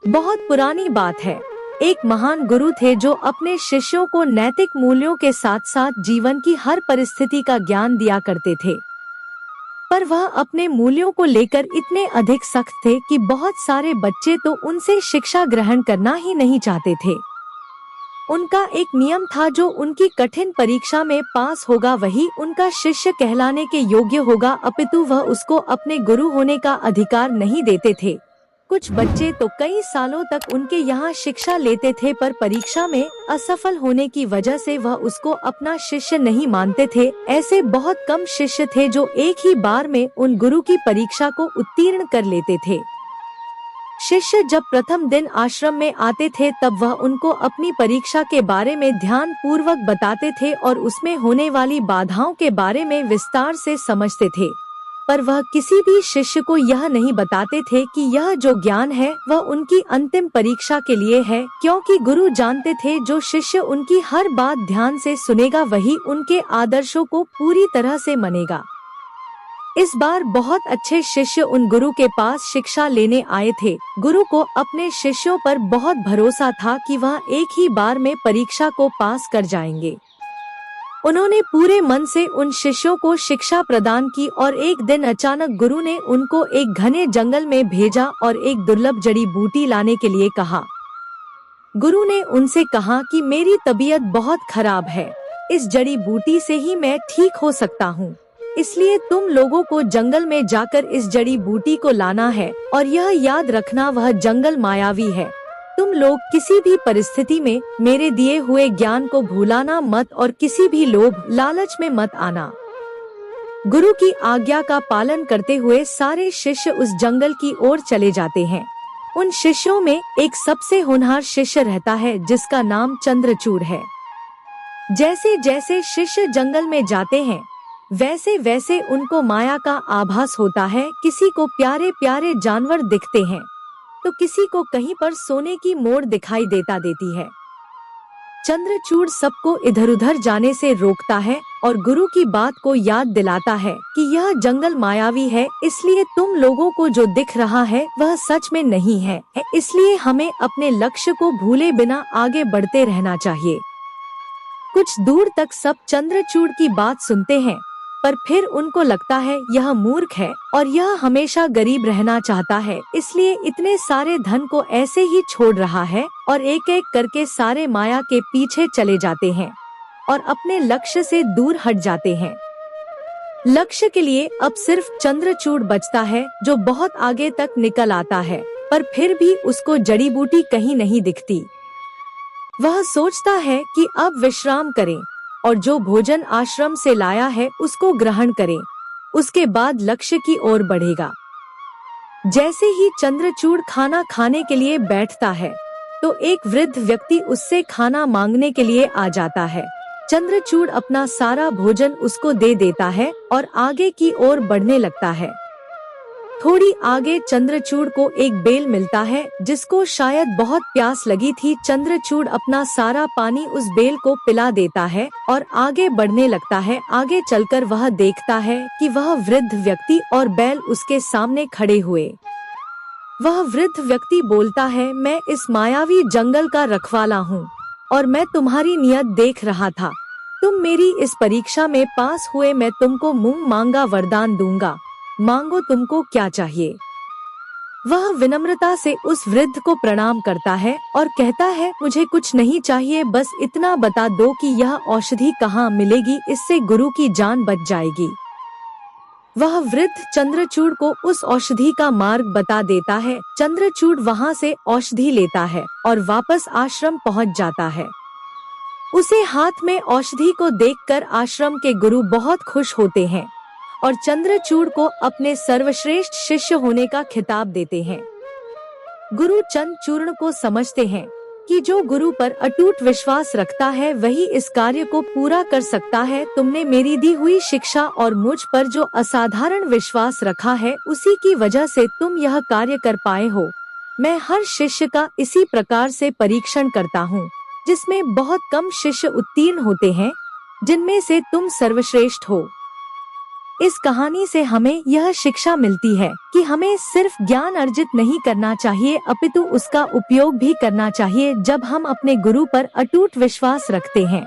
बहुत पुरानी बात है। एक महान गुरु थे जो अपने शिष्यों को नैतिक मूल्यों के साथ साथ जीवन की हर परिस्थिति का ज्ञान दिया करते थे। पर वह अपने मूल्यों को लेकर इतने अधिक सख्त थे कि बहुत सारे बच्चे तो उनसे शिक्षा ग्रहण करना ही नहीं चाहते थे। उनका एक नियम था, जो उनकी कठिन परीक्षा में पास होगा वही उनका शिष्य कहलाने के योग्य होगा, अपितु वह उसको अपने गुरु होने का अधिकार नहीं देते थे। कुछ बच्चे तो कई सालों तक उनके यहाँ शिक्षा लेते थे, पर परीक्षा में असफल होने की वजह से वह उसको अपना शिष्य नहीं मानते थे। ऐसे बहुत कम शिष्य थे जो एक ही बार में उन गुरु की परीक्षा को उत्तीर्ण कर लेते थे। शिष्य जब प्रथम दिन आश्रम में आते थे तब वह उनको अपनी परीक्षा के बारे में ध्यान पूर्वक बताते थे और उसमें होने वाली बाधाओं के बारे में विस्तार से समझते थे। पर वह किसी भी शिष्य को यह नहीं बताते थे कि यह जो ज्ञान है वह उनकी अंतिम परीक्षा के लिए है, क्योंकि गुरु जानते थे जो शिष्य उनकी हर बात ध्यान से सुनेगा वही उनके आदर्शों को पूरी तरह से मानेगा। इस बार बहुत अच्छे शिष्य उन गुरु के पास शिक्षा लेने आए थे। गुरु को अपने शिष्यों पर बहुत भरोसा था कि वह एक ही बार में परीक्षा को पास कर जाएंगे। उन्होंने पूरे मन से उन शिष्यों को शिक्षा प्रदान की और एक दिन अचानक गुरु ने उनको एक घने जंगल में भेजा और एक दुर्लभ जड़ी बूटी लाने के लिए कहा। गुरु ने उनसे कहा कि मेरी तबीयत बहुत खराब है, इस जड़ी बूटी से ही मैं ठीक हो सकता हूँ, इसलिए तुम लोगों को जंगल में जाकर इस जड़ी बूटी को लाना है और यह याद रखना वह जंगल मायावी है। तुम लोग किसी भी परिस्थिति में मेरे दिए हुए ज्ञान को भूलाना मत और किसी भी लोभ लालच में मत आना। गुरु की आज्ञा का पालन करते हुए सारे शिष्य उस जंगल की ओर चले जाते हैं। उन शिष्यों में एक सबसे होनहार शिष्य रहता है जिसका नाम चंद्रचूड़ है। जैसे जैसे शिष्य जंगल में जाते हैं वैसे वैसे उनको माया का आभास होता है। किसी को प्यारे प्यारे जानवर दिखते हैं तो किसी को कहीं पर सोने की मोड़ दिखाई देती है। चंद्रचूड़ सबको इधर उधर जाने से रोकता है और गुरु की बात को याद दिलाता है कि यह जंगल मायावी है, इसलिए तुम लोगों को जो दिख रहा है वह सच में नहीं है, इसलिए हमें अपने लक्ष्य को भूले बिना आगे बढ़ते रहना चाहिए। कुछ दूर तक सब चंद्रचूड़ की बात सुनते हैं, पर फिर उनको लगता है यह मूर्ख है और यह हमेशा गरीब रहना चाहता है, इसलिए इतने सारे धन को ऐसे ही छोड़ रहा है और एक एक करके सारे माया के पीछे चले जाते हैं और अपने लक्ष्य से दूर हट जाते हैं। लक्ष्य के लिए अब सिर्फ चंद्रचूड़ बचता है जो बहुत आगे तक निकल आता है, पर फिर भी उसको जड़ी बूटी कहीं नहीं दिखती। वह सोचता है कि अब विश्राम करें और जो भोजन आश्रम से लाया है उसको ग्रहण करें, उसके बाद लक्ष्य की ओर बढ़ेगा। जैसे ही चंद्रचूड़ खाना खाने के लिए बैठता है तो एक वृद्ध व्यक्ति उससे खाना मांगने के लिए आ जाता है। चंद्रचूड़ अपना सारा भोजन उसको दे देता है और आगे की ओर बढ़ने लगता है। थोड़ी आगे चंद्रचूड़ को एक बेल मिलता है जिसको शायद बहुत प्यास लगी थी। चंद्रचूड़ अपना सारा पानी उस बेल को पिला देता है और आगे बढ़ने लगता है। आगे चलकर वह देखता है कि वह वृद्ध व्यक्ति और बैल उसके सामने खड़े हुए। वह वृद्ध व्यक्ति बोलता है, मैं इस मायावी जंगल का रखवाला हूँ और मैं तुम्हारी नियत देख रहा था। तुम मेरी इस परीक्षा में पास हुए, मैं तुमको मुंह मांगा वरदान दूंगा, मांगो तुमको क्या चाहिए। वह विनम्रता से उस वृद्ध को प्रणाम करता है और कहता है, मुझे कुछ नहीं चाहिए, बस इतना बता दो कि यह औषधि कहाँ मिलेगी, इससे गुरु की जान बच जाएगी। वह वृद्ध चंद्रचूड़ को उस औषधि का मार्ग बता देता है। चंद्रचूड़ वहाँ से औषधि लेता है और वापस आश्रम पहुँच जाता है। उसे हाथ में औषधि को देखकर आश्रम के गुरु बहुत खुश होते हैं और चंद्रचूड़ को अपने सर्वश्रेष्ठ शिष्य होने का खिताब देते हैं। गुरु चंद्रचूड़ को समझते हैं कि जो गुरु पर अटूट विश्वास रखता है वही इस कार्य को पूरा कर सकता है। तुमने मेरी दी हुई शिक्षा और मुझ पर जो असाधारण विश्वास रखा है उसी की वजह से तुम यह कार्य कर पाए हो। मैं हर शिष्य का इसी प्रकार से परीक्षण करता हूँ, जिसमें बहुत कम शिष्य उत्तीर्ण होते हैं, जिनमें से तुम सर्वश्रेष्ठ हो। इस कहानी से हमें यह शिक्षा मिलती है कि हमें सिर्फ ज्ञान अर्जित नहीं करना चाहिए अपितु उसका उपयोग भी करना चाहिए। जब हम अपने गुरु पर अटूट विश्वास रखते हैं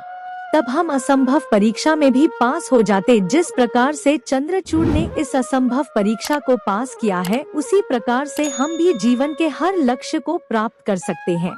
तब हम असंभव परीक्षा में भी पास हो जाते। जिस प्रकार से चंद्रचूड़ ने इस असंभव परीक्षा को पास किया है, उसी प्रकार से हम भी जीवन के हर लक्ष्य को प्राप्त कर सकते हैं।